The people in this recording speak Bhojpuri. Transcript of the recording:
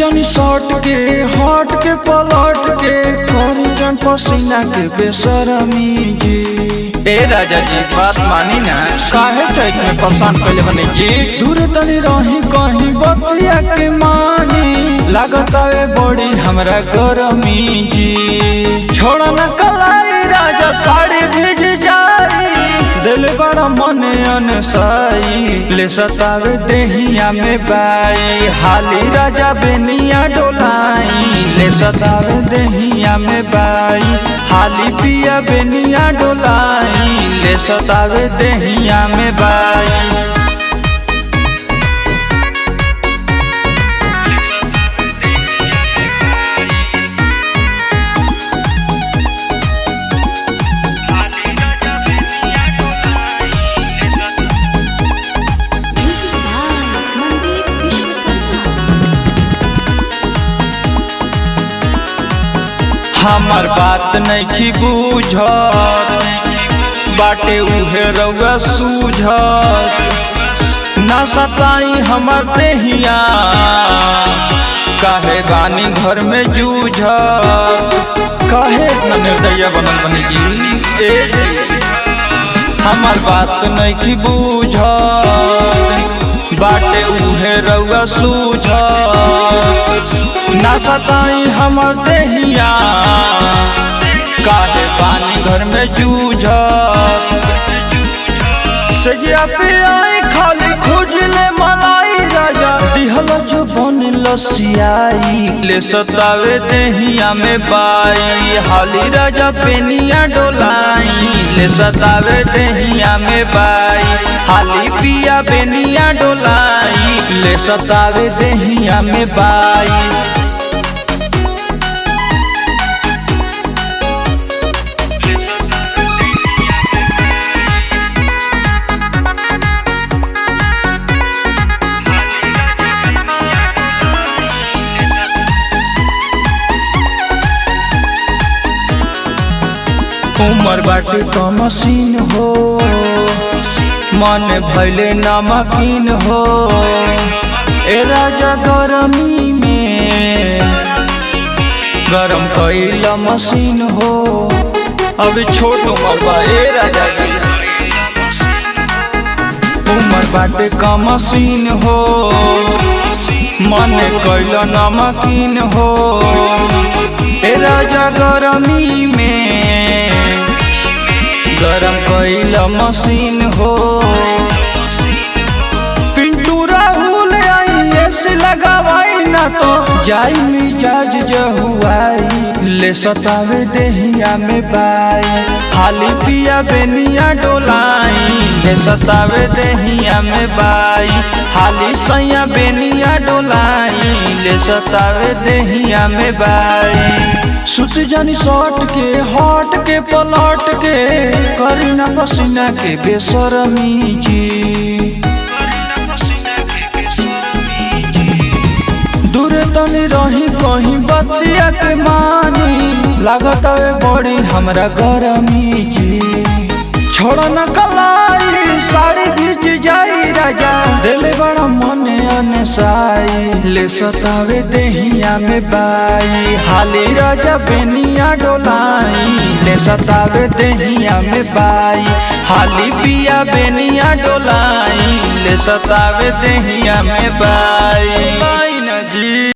जनी शॉट के हट के पलट के करी जन पसीना के बेशरमी जी। ए राजा जी बात मानी ना, काहे चैत में परेशान कैले बने जी। दूर तनी रही कहीं बतिया के मानी लागत है बड़ी हमरा गरमी जी। छोड़ा न कलाई राजा साड़ी भीज जाई दिल बड़ा मन अनसाई ले सतावे देहिया में बाई हाली राजा बेनिया डोलाई ले सतावे देहिया में बाई हाली पिया बेनिया डोलाई ले सतावे देहिया में बाई। हमार बात नहीं बूझत बाटे उहे रउआ सूझत ना सताई हमर देहिया काहे बानी घर में जूझत। काहे इतना निर्दयी बनल बने जी। ए हमार बात नहीं बूझत बाटे उहे रउआ सूझत ना सताई हमर देहिया काहे पानी घर में जूझत। सजिया पे आई खाली खोजले मलाई राजा दिहल जो बन लसियाई ले सतावे देहिया में बाई हाली राजा पेनिया डोलाई ले सतावे देहिया में बाई हाली पिया बेनिया डोलाई ले सतावे देहिया में बाई। उमर बाटे तो मशीन हो मन भैले नमकीन हो ए राजा गरमी में गरम कैला मशीन हो। अभी छोट उमर बा ए राजा जी उमर बाटे का मशीन हो मन कैला नमकीन हो ए राजा गरमी में गरम कैला मशीन हो। पिंटू राहुल आई ऐसे लगावाई ना तो जाई मिजाज जहुआई ले सतावे देहिया में बाई हाली पिया बेनिया डोलाई ले सतावे देहिया में बाई हाली सैया बेनिया डोलाई ले सतावे देहिया में बाई। सुत जानी शॉट के हट के पलट के करी ना पसीना के बेशरमी जी। दूर तनी रही कहीं बतिया के मानी लागत है बड़ी हमरा गरमी जी। छोड़ा न कलाई साड़ी भीज जाई राजा दिल बड़ा मन अनसाई ले सतावे देहिया में बाई हाली राजा बेनिया डोलाई ले सतावे देहिया में बाई हाली पिया बेनिया डोलाई ले सतावे देहिया में बाई।